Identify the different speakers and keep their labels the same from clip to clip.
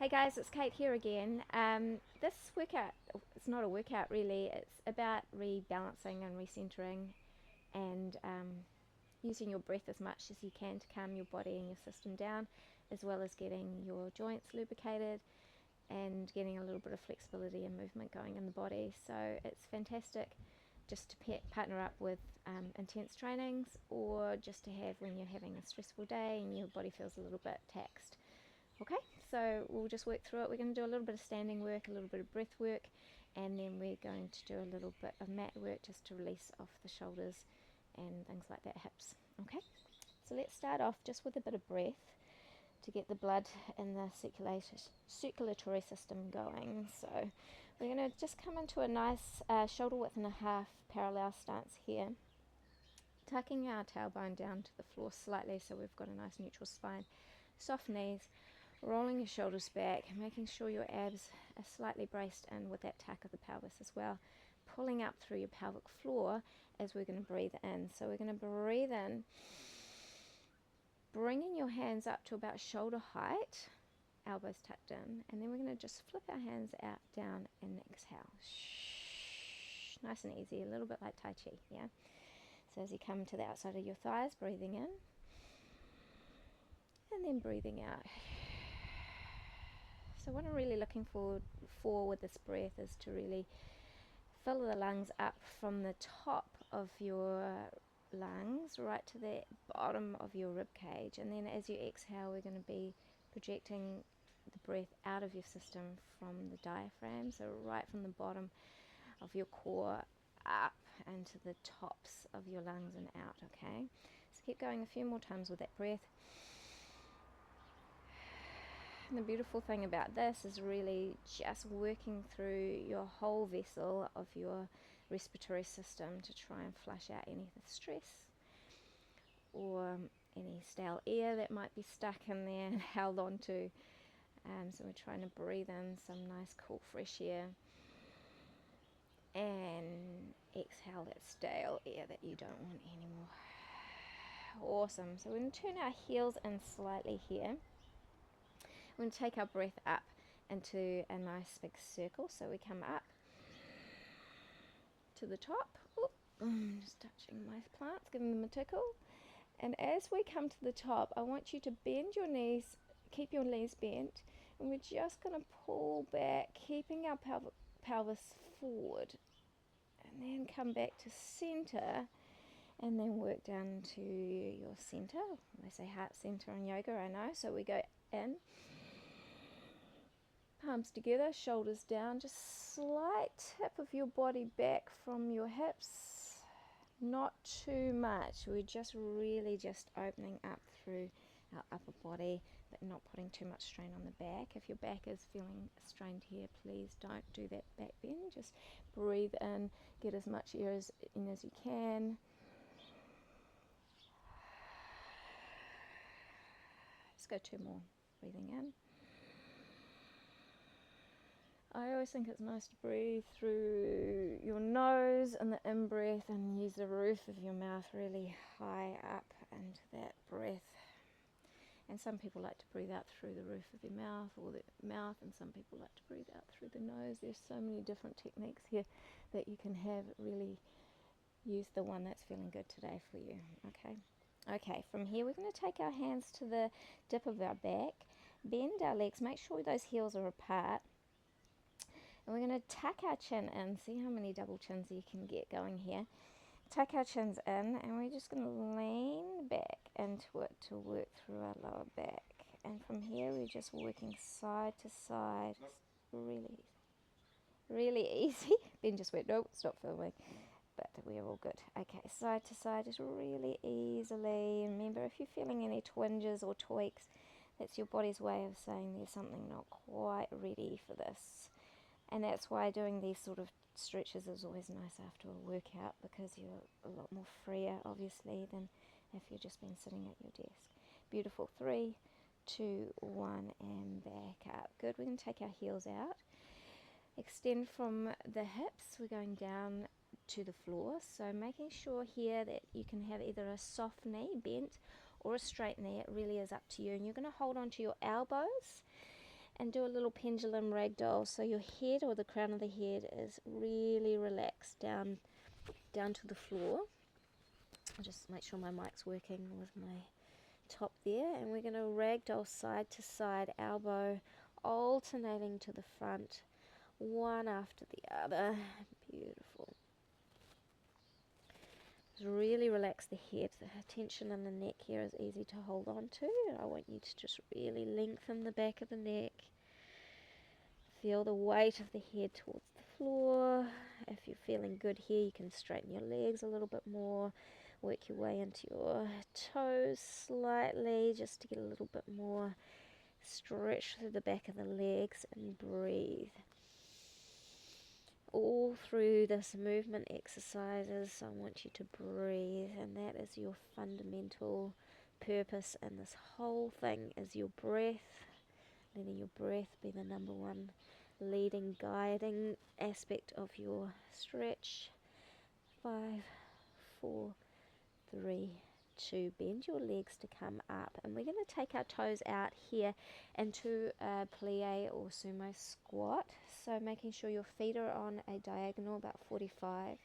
Speaker 1: Hey guys, it's Kate here again. This workout, it's not a workout really, it's about rebalancing and recentering and using your breath as much as you can to calm your body and your system down, as well as getting your joints lubricated and getting a little bit of flexibility and movement going in the body. So it's fantastic just to partner up with intense trainings, or just to have when you're having a stressful day and your body feels a little bit taxed. Okay, so we'll just work through it. We're going to do a little bit of standing work, a little bit of breath work, and then we're going to do a little bit of mat work just to release off the shoulders and things like that, hips. Okay, so let's start off just with a bit of breath to get the blood and the circulatory system going. So we're going to just come into a nice shoulder width and a half parallel stance here, tucking our tailbone down to the floor slightly so we've got a nice neutral spine, soft knees, rolling your shoulders back, making sure your abs are slightly braced in with that tuck of the pelvis as well, pulling up through your pelvic floor as we're going to breathe in. So we're going to breathe in, bringing your hands up to about shoulder height, elbows tucked in, and then we're going to just flip our hands out, down, and exhale. Shh. Nice and easy, a little bit like Tai Chi, yeah? So as you come to the outside of your thighs, breathing in, and then breathing out. So what I'm really looking for with this breath is to really fill the lungs up from the top of your lungs right to the bottom of your rib cage, and then as you exhale we're going to be projecting the breath out of your system from the diaphragm, so right from the bottom of your core up and to the tops of your lungs and out. Okay, so keep going a few more times with that breath. And the beautiful thing about this is really just working through your whole vessel of your respiratory system to try and flush out any of the stress or any stale air that might be stuck in there and held on to. So we're trying to breathe in some nice cool fresh air and exhale that stale air that you don't want anymore. Awesome. So we're going to turn our heels in slightly here. We're going to take our breath up into a nice big circle. So we come up to the top. Just touching my plants, giving them a tickle. And as we come to the top, I want you to bend your knees, keep your knees bent, and we're just going to pull back, keeping our pelvis forward, and then come back to center, and then work down to your center. They say heart center in yoga, I know. So we go in, palms together, shoulders down, just slight tip of your body back from your hips, not too much. We're just really just opening up through our upper body, but not putting too much strain on the back. If your back is feeling strained here, please don't do that back bend. Just breathe in, get as much air in as you can. Let's go two more. Breathing in. I always think it's nice to breathe through your nose and the in-breath, and use the roof of your mouth really high up into that breath. And some people like to breathe out through the roof of their mouth or the mouth, and some people like to breathe out through the nose. There's so many different techniques here that you can have. Really use the one that's feeling good today for you. Okay, from here we're going to take our hands to the dip of our back, bend our legs, make sure those heels are apart. And we're going to tuck our chin in. See how many double chins you can get going here. Tuck our chins in, and we're just going to lean back into it to work through our lower back. And from here we're just working side to side. Really, really easy. Ben just went, nope, stop filming. But we're all good. Okay, side to side, just really easily. Remember, if you're feeling any twinges or tweaks, that's your body's way of saying there's something not quite ready for this. And that's why doing these sort of stretches is always nice after a workout, because you're a lot more freer, obviously, than if you've just been sitting at your desk. Beautiful. 3, 2, 1, and back up. Good. We're going to take our heels out. Extend from the hips. We're going down to the floor. So making sure here that you can have either a soft knee, bent, or a straight knee. It really is up to you. And you're going to hold on to your elbows and do a little pendulum ragdoll, so your head, or the crown of the head, is really relaxed down to the floor. I'll just make sure my mic's working with my top there, and we're going to ragdoll side to side, elbow alternating to the front, one after the other. Beautiful. Just really relax the head. The tension in the neck here is easy to hold on to. I want you to just really lengthen the back of the neck. Feel the weight of the head towards the floor. If you're feeling good here, you can straighten your legs a little bit more. Work your way into your toes slightly, just to get a little bit more stretch through the back of the legs, and breathe. All through this movement exercises, I want you to breathe, and that is your fundamental purpose, and this whole thing is your breath. Letting your breath be the number one leading, guiding aspect of your stretch. 5, 4, 3, 2. Bend your legs to come up, and we're going to take our toes out here into a plie or sumo squat. So making sure your feet are on a diagonal about 45,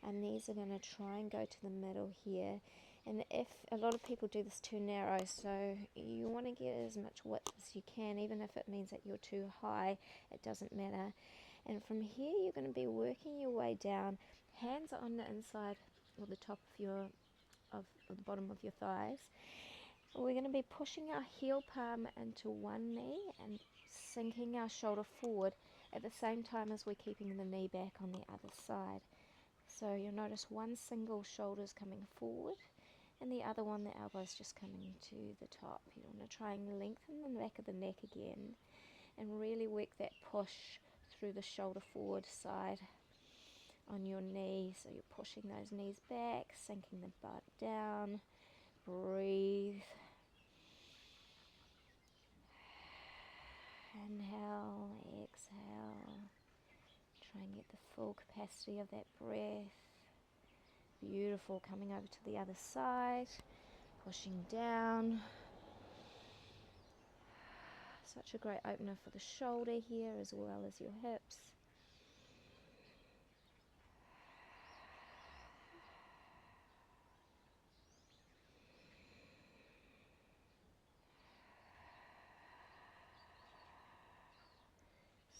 Speaker 1: and knees are going to try and go to the middle here. And if a lot of people do this too narrow, so you want to get as much width as you can, even if it means that you're too high, it doesn't matter. And from here, you're going to be working your way down, hands on the inside or the top of the bottom of your thighs. We're going to be pushing our heel palm into one knee and sinking our shoulder forward at the same time as we're keeping the knee back on the other side. So you'll notice one single shoulder is coming forward, and the other one, the elbow's just coming to the top. You want to try and lengthen the back of the neck again, and really work that push through the shoulder forward side on your knee. So you're pushing those knees back, sinking the butt down. Breathe. Inhale, exhale. Try and get the full capacity of that breath. Beautiful. Coming over to the other side, pushing down. Such a great opener for the shoulder here, as well as your hips.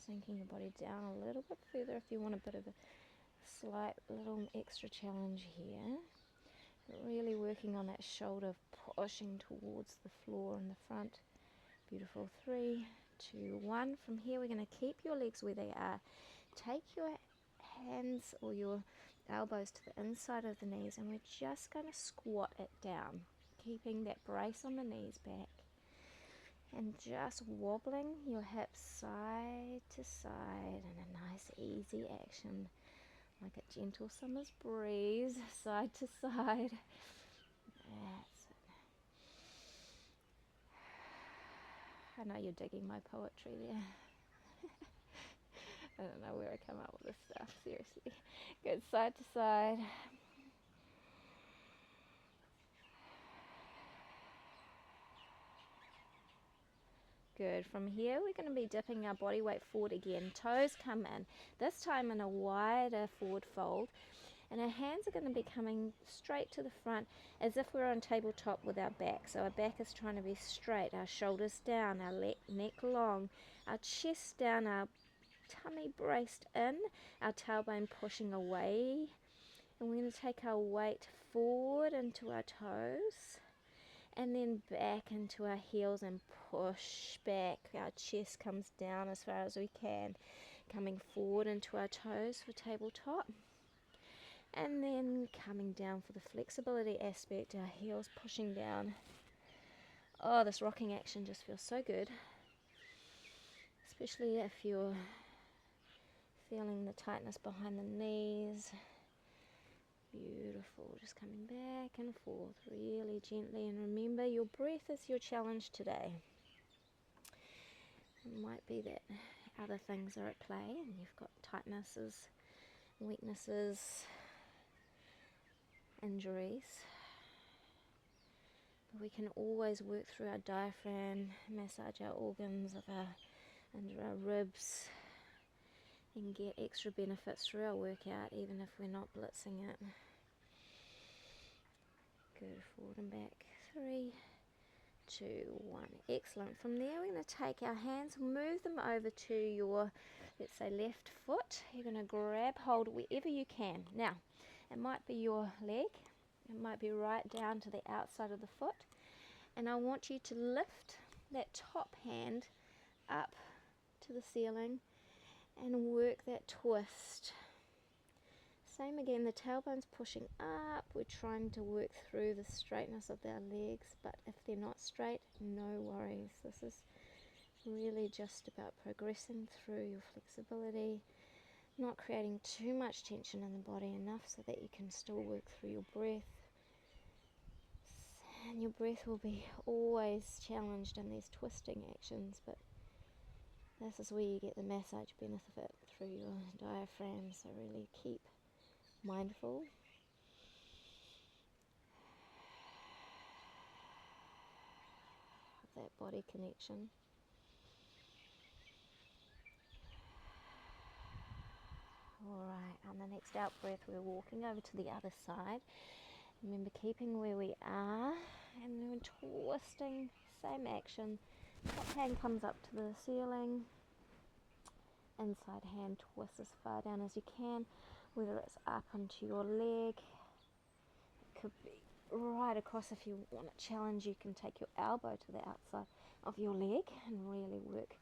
Speaker 1: Sinking your body down a little bit further if you want a bit of a slight little extra challenge here. But really working on that shoulder, pushing towards the floor in the front. Beautiful. 3, 2, 1. From here, we're going to keep your legs where they are. Take your hands or your elbows to the inside of the knees, and we're just going to squat it down, keeping that brace on the knees back, and just wobbling your hips side to side in a nice easy action, like a gentle summer's breeze, side to side. That's it. I know you're digging my poetry there. I don't know where I come up with this stuff, seriously. Good, side to side. Good. From here, we're going to be dipping our body weight forward again. Toes come in, this time in a wider forward fold. And our hands are going to be coming straight to the front, as if we're on tabletop with our back. So our back is trying to be straight, our shoulders down, our neck long, our chest down, our tummy braced in, our tailbone pushing away. And we're going to take our weight forward into our toes, and then back into our heels and push back. Our chest comes down as far as we can, coming forward into our toes for tabletop. And then coming down for the flexibility aspect, our heels pushing down. Oh, this rocking action just feels so good, especially if you're feeling the tightness behind the knees. Beautiful. Just coming back and forth really gently, and remember, your breath is your challenge today. It might be that other things are at play and you've got tightnesses, weaknesses, injuries, but we can always work through our diaphragm, massage our organs of our under our ribs, and get extra benefits through our workout even if we're not blitzing it. Good, forward and back. 3, 2, 1. Excellent. From there we're going to take our hands, move them over to your, let's say, left foot. You're going to grab hold wherever you can. Now, it might be your leg, it might be right down to the outside of the foot, and I want you to lift that top hand up to the ceiling and work that twist. Same again, the tailbone's pushing up. We're trying to work through the straightness of our legs, but if they're not straight, no worries. This is really just about progressing through your flexibility, not creating too much tension in the body, enough so that you can still work through your breath. And your breath will be always challenged in these twisting actions, but this is where you get the massage benefit through your diaphragm, so really keep mindful. Of that body connection. Alright, on the next out breath we're walking over to the other side. Remember, keeping where we are, and then twisting, same action. Top hand comes up to the ceiling, inside hand twist as far down as you can, whether it's up onto your leg, it could be right across. If you want a challenge, you can take your elbow to the outside of your leg and really work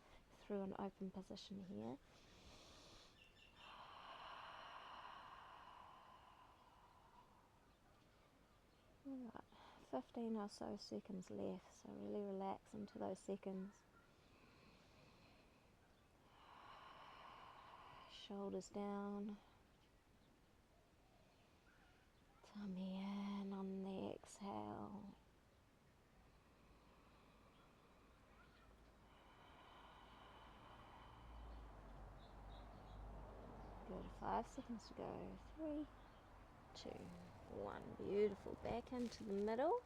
Speaker 1: through an open position here. Alright, 15 or so seconds left, so really relax into those seconds. Shoulders down, tummy in on the exhale. Good, 5 seconds to go. 3, 2, 1. Beautiful. Back into the middle.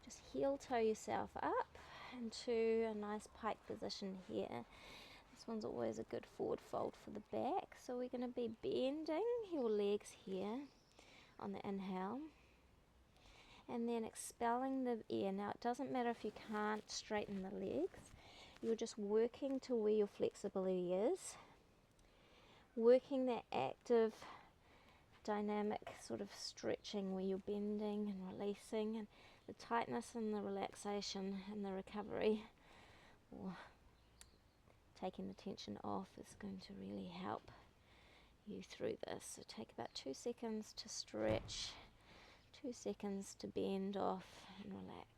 Speaker 1: Just heel toe yourself up into a nice pike position here. This one's always a good forward fold for the back. So we're going to be bending your legs here on the inhale, and then expelling the air. Now it doesn't matter if you can't straighten the legs. You're just working to where your flexibility is. Working that active, dynamic sort of stretching where you're bending and releasing, and the tightness and the relaxation and the recovery, or taking the tension off, is going to really help you through this. So take about 2 seconds to stretch, 2 seconds to bend off and relax.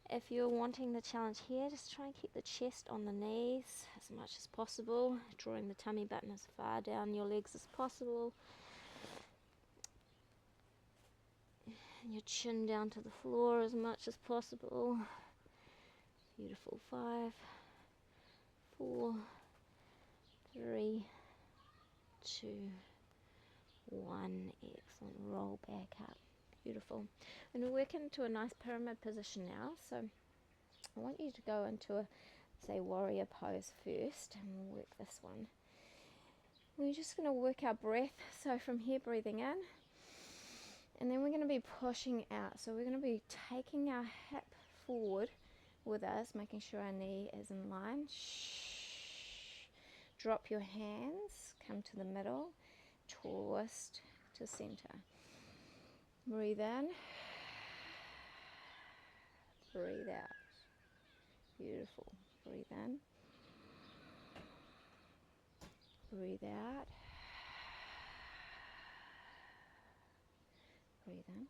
Speaker 1: If you're wanting the challenge here, just try and keep the chest on the knees as much as possible, drawing the tummy button as far down your legs as possible, and your chin down to the floor as much as possible. Beautiful. 5, 4, 3, 2, 1. Excellent. Roll back up. Beautiful. And we're working into a nice pyramid position now, so I want you to go into a, say, warrior pose first, and we'll work this one. We're just going to work our breath, so from here breathing in, and then we're going to be pushing out. So we're going to be taking our hip forward with us, making sure our knee is in line. Shh. Drop your hands, come to the middle, twist to center. Breathe in, breathe out. Beautiful. Breathe in, breathe out, breathe in,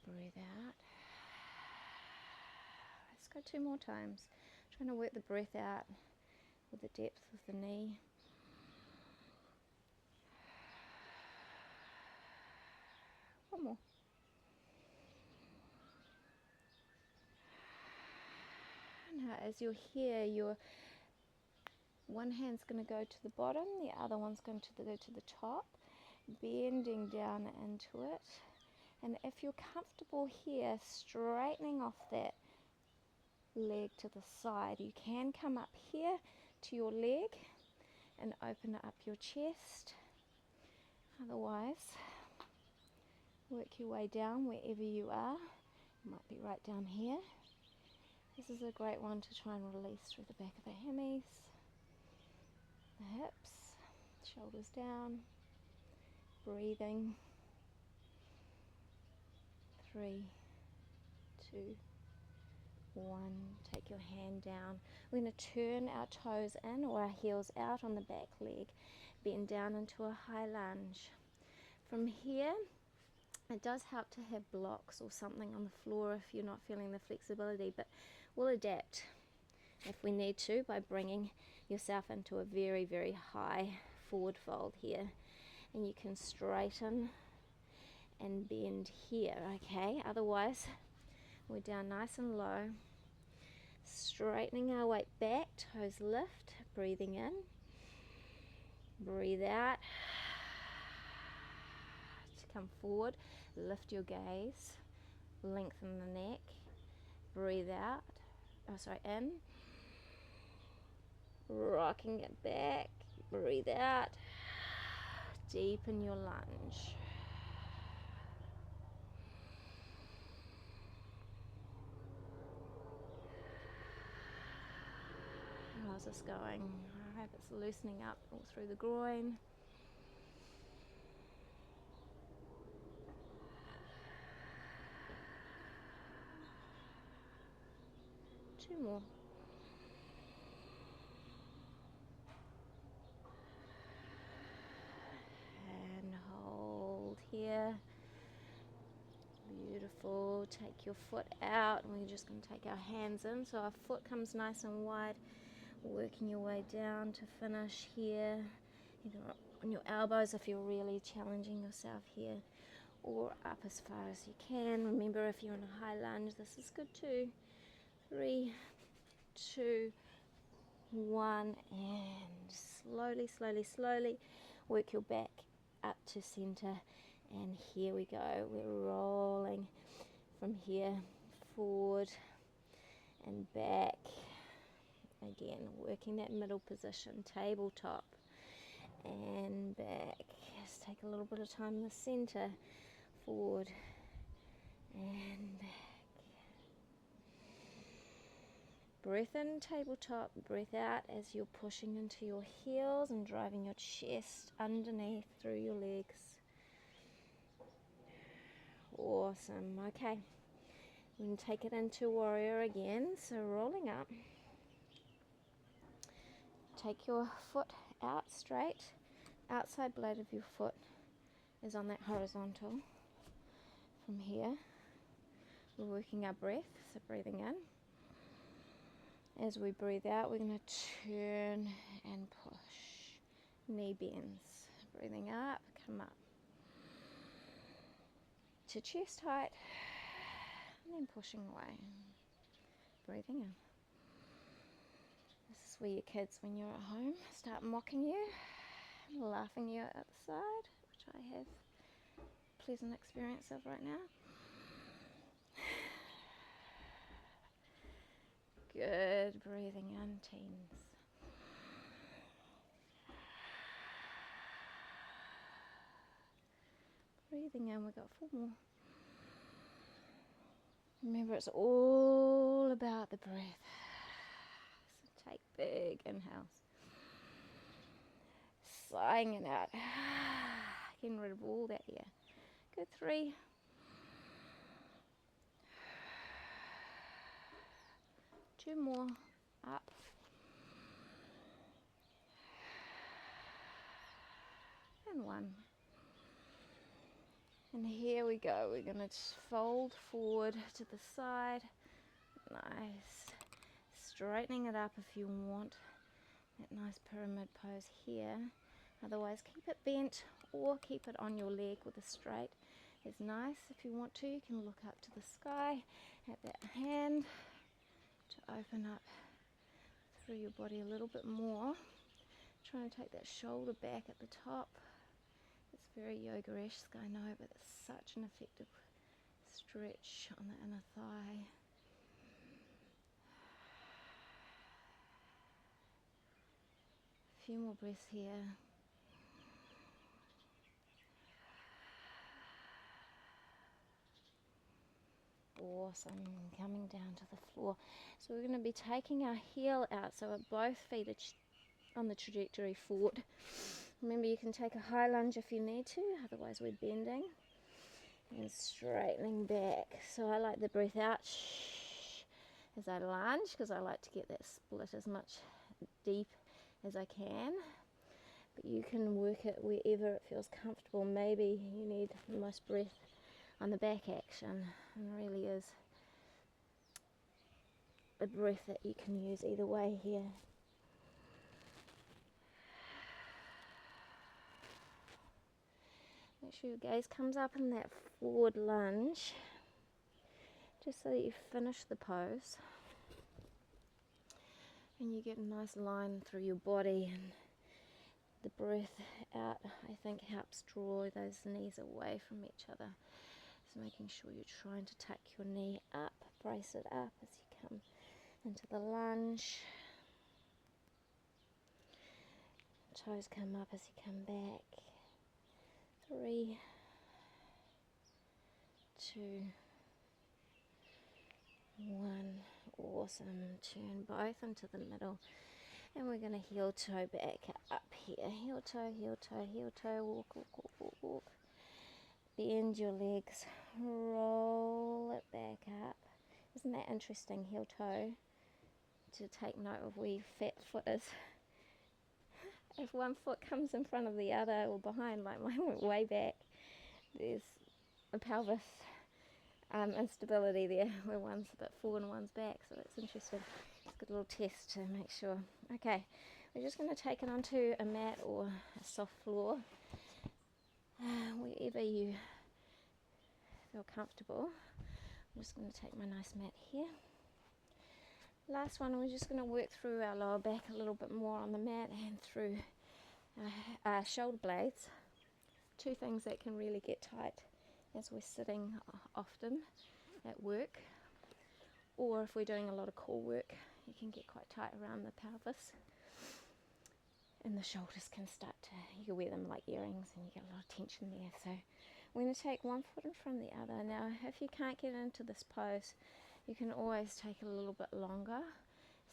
Speaker 1: breathe out. Let's go 2 more times. Trying to work the breath out with the depth of the knee. One more. Now as you're here, your one hand's going to go to the bottom, the other one's going to go to the top, bending down into it. And if you're comfortable here, straightening off that leg to the side. You can come up here to your leg and open up your chest. Otherwise, work your way down wherever you are. It might be right down here. This is a great one to try and release through the back of the hammies, the hips, shoulders down, breathing. 3, 2, 1. Take your hand down. We're going to turn our toes in or our heels out on the back leg. Bend down into a high lunge. From here, it does help to have blocks or something on the floor if you're not feeling the flexibility, but we'll adapt if we need to by bringing yourself into a very, very high forward fold here. And you can straighten and bend here, okay? Otherwise, we're down nice and low. Straightening our weight back, toes lift, breathing in. Breathe out. To come forward, lift your gaze, lengthen the neck. Breathe out. In. Rocking it back. Breathe out. Deepen your lunge. How's this going? I hope it's loosening up all through the groin. Two more. And hold here. Beautiful. Take your foot out, and we're just going to take our hands in so our foot comes nice and wide. Working your way down to finish here. Either on your elbows if you're really challenging yourself here, or up as far as you can. Remember, if you're in a high lunge, this is good too. 3, 2, 1, and slowly work your back up to center. And here we go. We're rolling from here forward and back. Again, working that middle position, tabletop and back. Just take a little bit of time in the center, forward and back. Breath in, tabletop, breath out as you're pushing into your heels and driving your chest underneath through your legs. Awesome. Okay, we're going to take it into warrior again. So rolling up. Take your foot out straight. Outside blade of your foot is on that horizontal. From here, we're working our breath, so breathing in. As we breathe out, we're going to turn and push. Knee bends. Breathing up, come up to chest height, and then pushing away. Breathing in. This is where your kids, when you're at home, start mocking you, laughing you at the side, which I have a pleasant experience of right now. Good, breathing in, teens. Breathing in, we've got 4 more. Remember, it's all about the breath. So take big inhales. Sighing it out. Getting rid of all that air. Good, 3. 2 more. Up. And 1. And here we go. We're going to fold forward to the side. Nice. Straightening it up if you want that nice pyramid pose here. Otherwise, keep it bent or keep it on your leg with a straight. It's nice. If you want to, you can look up to the sky at that hand to open up through your body a little bit more. Try to take that shoulder back at the top. It's very yoga-esque, I know, but it's such an effective stretch on the inner thigh. few more breaths here. Awesome. Coming down to the floor. So we're going to be taking our heel out so that both feet are on the trajectory forward. Remember, you can take a high lunge if you need to, otherwise we're bending. And straightening back. So I like the breath out as I lunge, because I like to get that split as much deep as I can. But you can work it wherever it feels comfortable. Maybe you need the most breath on the back action, and really is a breath that you can use either way here. Make sure your gaze comes up in that forward lunge, just so that you finish the pose. And you get a nice line through your body, and the breath out, I think, helps draw those knees away from each other. So making sure you're trying to tuck your knee up, brace it up as you come into the lunge. Toes come up as you come back. 3, 2, 1. Awesome. Turn both into the middle. And we're going to heel toe back up here. Heel toe, heel toe, heel toe. Walk, walk, walk, walk, walk. Bend your legs. Roll it back up. Isn't that interesting, heel toe? To take note of where your fat foot is. If one foot comes in front of the other or behind, like mine went way back, there's a pelvis instability there, where one's a bit forward and one's back, so that's interesting. It's a good little test to make sure. Okay, we're just going to take it onto a mat or a soft floor, wherever you feel comfortable. I'm just going to take my nice mat here. Last one, we're just going to work through our lower back a little bit more on the mat and through our shoulder blades. Two things that can really get tight as we're sitting often at work, or if we're doing a lot of core work, you can get quite tight around the pelvis, and the shoulders can start to, you can wear them like earrings and you get a lot of tension there. So we're going to take one foot in front of the other. Now if you can't get into this pose, you can always take it a little bit longer,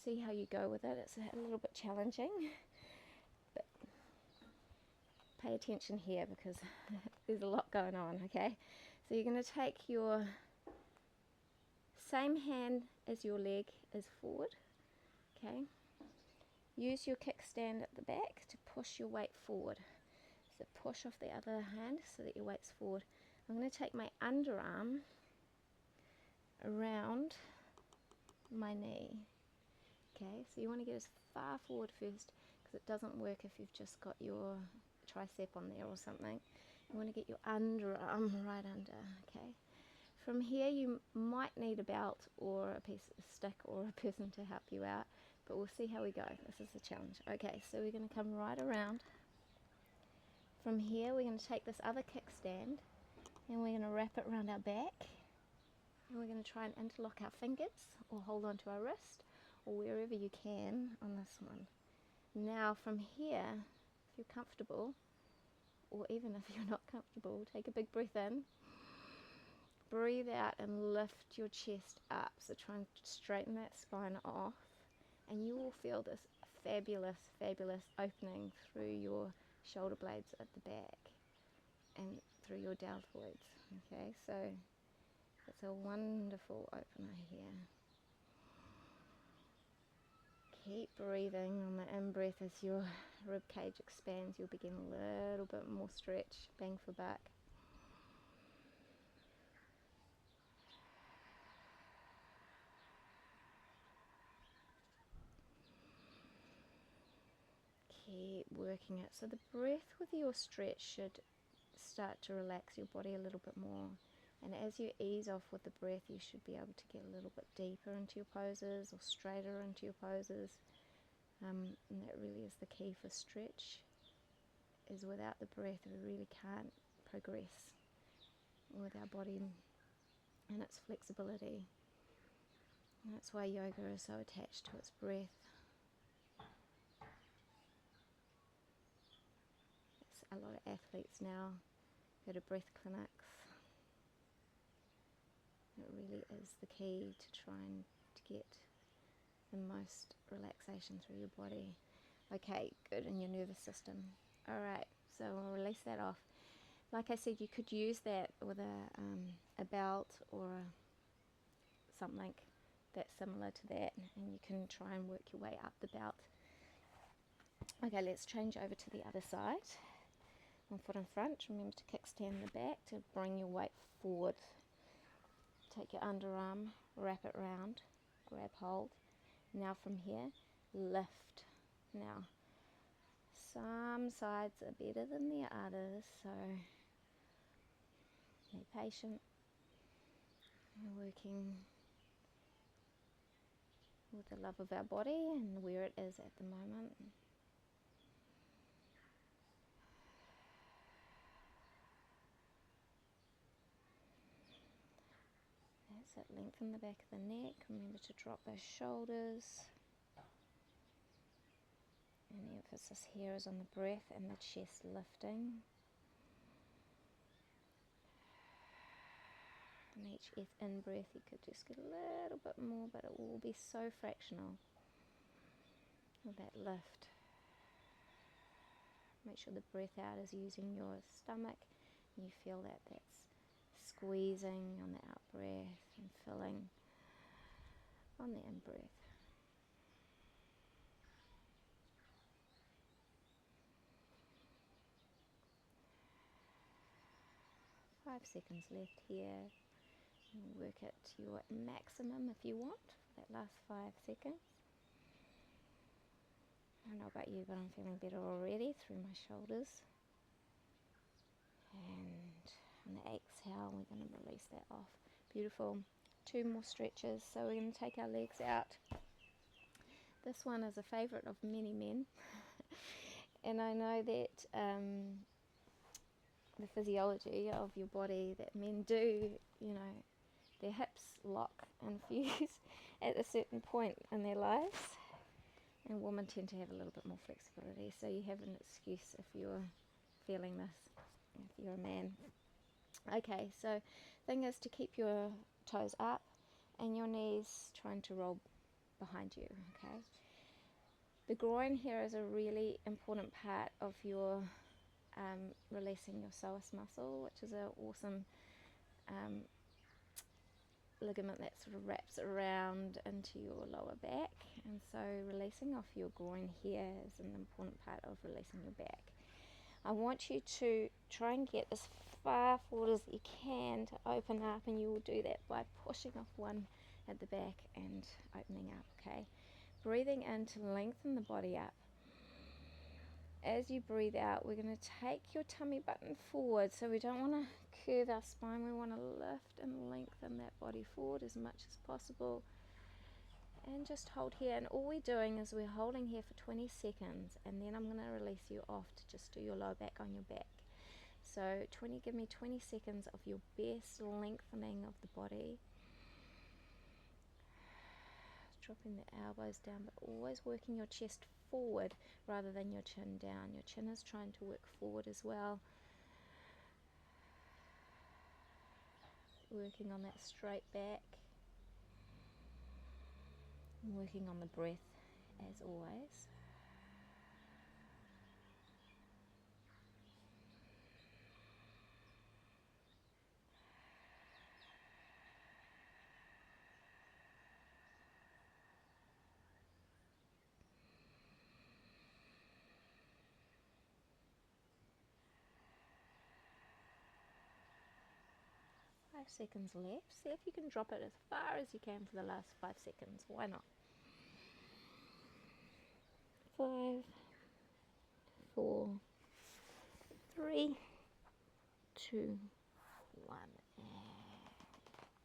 Speaker 1: see how you go with it. It's a little bit challenging, but pay attention here because there's a lot going on, okay? So you're going to take your same hand as your leg is forward, okay? Use your kickstand at the back to push your weight forward. So push off the other hand so that your weight's forward. I'm going to take my underarm around my knee. Okay, so you want to get as far forward first, because it doesn't work if you've just got your tricep on there or something. You want to get your underarm right under, okay? From here you might need a belt or a piece of stick or a person to help you out, but we'll see how we go. This is the challenge. Okay, so we're going to come right around. From here we're going to take this other kickstand and we're going to wrap it around our back. And we're going to try and interlock our fingers or hold on to our wrist or wherever you can on this one. Now from here, if you're comfortable, or even if you're not comfortable, take a big breath in, breathe out and lift your chest up. So try and straighten that spine off, and you will feel this fabulous, fabulous opening through your shoulder blades at the back and through your deltoids. Okay, so it's a wonderful opener here. Keep breathing on the in-breath as your rib cage expands. You'll begin a little bit more stretch, bang for buck. Keep working it. So the breath with your stretch should start to relax your body a little bit more. And as you ease off with the breath, you should be able to get a little bit deeper into your poses or straighter into your poses. And that really is the key for stretch, is without the breath we really can't progress with our body and its flexibility. And that's why yoga is so attached to its breath. a lot of athletes now go to breath clinics. It really is the key to trying to get the most relaxation through your body. Okay, good, in your nervous system. Alright, so we'll release that off. Like I said, you could use that with a belt or something that's similar to that, and you can try and work your way up the belt. Okay, let's change over to the other side. One foot in front. Remember to kickstand the back to bring your weight forward. Take your underarm, wrap it round, grab hold. Now from here, lift. Now, some sides are better than the others, so be patient. We're working with the love of our body and where it is at the moment. That's it, lengthen the back of the neck. Remember to drop those shoulders. And the emphasis here is on the breath and the chest lifting. And each in-breath you could just get a little bit more, but it will be so fractional with that lift. Make sure the breath out is using your stomach. You feel that that's squeezing on the out-breath and filling on the in-breath. Five seconds left here. Work it to your maximum if you want for that last 5 seconds. I don't know about you, but I'm feeling better already through my shoulders. And on the exhale, we're going to release that off. Beautiful. 2 more stretches. So we're going to take our legs out. This one is a favourite of many men. And I know that the physiology of your body, that men do, their hips lock and fuse at a certain point in their lives, and women tend to have a little bit more flexibility, so you have an excuse if you're feeling this, if you're a man. Okay, so thing is to keep your toes up and your knees trying to roll behind you. Okay, the groin here is a really important part of your releasing your psoas muscle, which is an awesome ligament that sort of wraps around into your lower back, and so releasing off your groin here is an important part of releasing your back. I want you to try and get as far forward as you can to open up, and you will do that by pushing off one at the back and opening up. Okay, breathing in to lengthen the body up. As you breathe out, we're going to take your tummy button forward, so we don't want to curve our spine, we want to lift and lengthen that body forward as much as possible, and just hold here. And all we're doing is we're holding here for 20 seconds, and then I'm going to release you off to just do your lower back on your back. So give me 20 seconds of your best lengthening of the body, dropping the elbows down, but always working your chest forward rather than your chin down. Your chin is trying to work forward as well. Working on that straight back. Working on the breath as always. Seconds left. See if you can drop it as far as you can for the last 5 seconds. Why not? 5, 4, 3, 2, 1.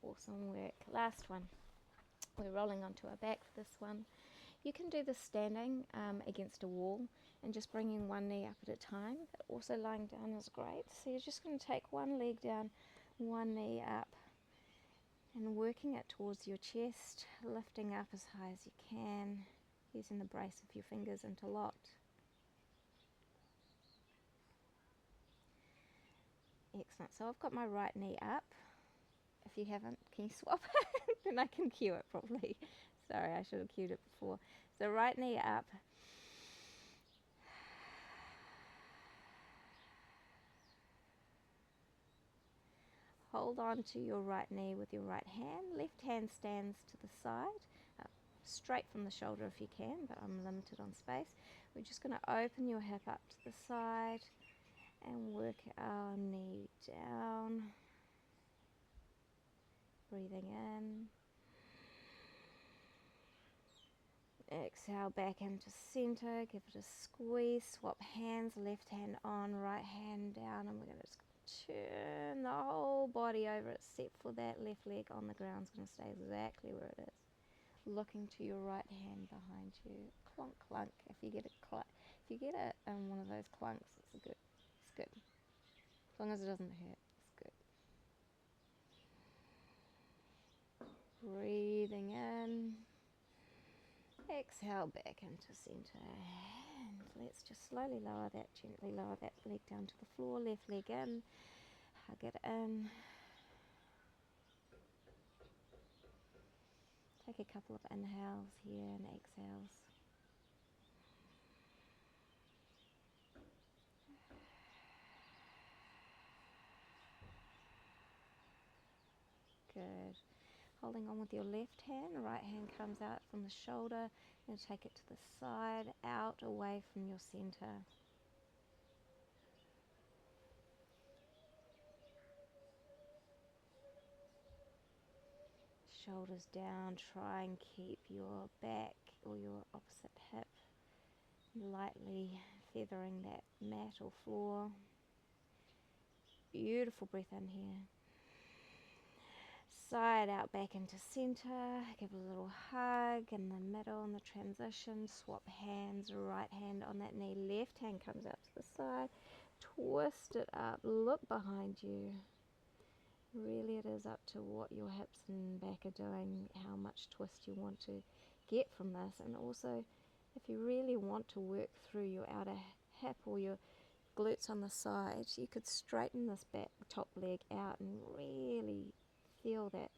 Speaker 1: Awesome work. Last one. We're rolling onto our back for this one. You can do this standing against a wall and just bringing one knee up at a time, but also lying down is great. So you're just going to take one leg down, one knee up, and working it towards your chest, lifting up as high as you can, using the brace of your fingers interlocked. Excellent. So I've got my right knee up. If you haven't, can you swap? Then I can cue it properly. Sorry, I should have cued it before. So right knee up. Hold on to your right knee with your right hand. Left hand stands to the side, straight from the shoulder if you can, but I'm limited on space. We're just going to open your hip up to the side and work our knee down. Breathing in. Exhale back into center. Give it a squeeze. Swap hands. Left hand on, right hand down, and we're going to turn the whole body over except for that left leg on the ground. It's going to stay exactly where it is. Looking to your right hand behind you. Clunk, clunk. If you get one of those clunks, it's good. It's good. As long as it doesn't hurt, it's good. Breathing in. Exhale back into center. And let's just slowly gently lower that leg down to the floor. Left leg in. Hug it in. Take a couple of inhales here and exhales. Good. Holding on with your left hand, right hand comes out from the shoulder, and take it to the side, out, away from your center. Shoulders down, try and keep your back or your opposite hip lightly feathering that mat or floor. Beautiful breath in here. Side out back into center. Give a little hug in the middle in the transition. Swap hands, right hand on that knee, left hand comes out to the side. Twist it up, look behind you. Really it is up to what your hips and back are doing, how much twist you want to get from this. And also, if you really want to work through your outer hip or your glutes on the side, you could straighten this back top leg out and really feel that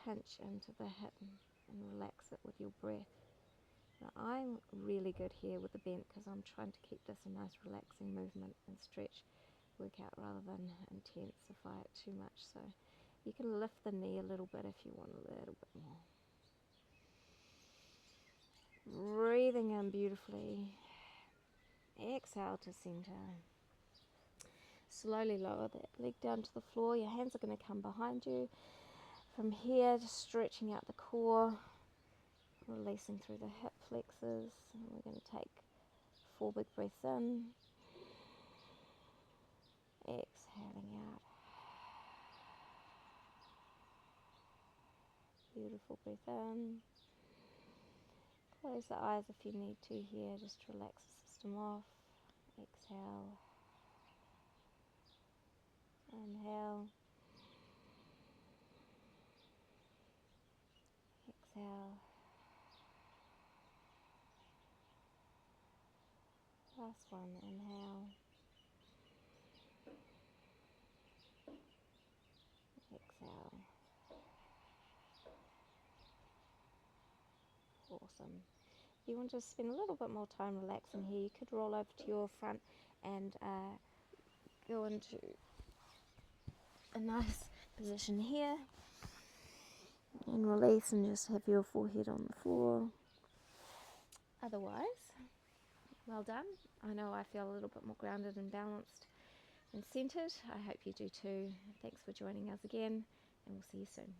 Speaker 1: pinch into the hip and relax it with your breath. Now I'm really good here with the bent because I'm trying to keep this a nice relaxing movement and stretch workout rather than intensify it too much. So you can lift the knee a little bit if you want a little bit more. Breathing in beautifully. Exhale to center. Slowly lower that leg down to the floor. Your hands are going to come behind you. From here, just stretching out the core, releasing through the hip flexors. And we're going to take 4 big breaths in. Exhaling out. Beautiful breath in. Close the eyes if you need to here, just to relax the system off. Exhale. Inhale. Exhale. Last one, inhale. Exhale. Awesome. If you want to spend a little bit more time relaxing here, you could roll over to your front and go into a nice position here and release and just have your forehead on the floor. Otherwise, well done. I know I feel a little bit more grounded and balanced and centered. I hope you do too. Thanks for joining us again, and we'll see you soon.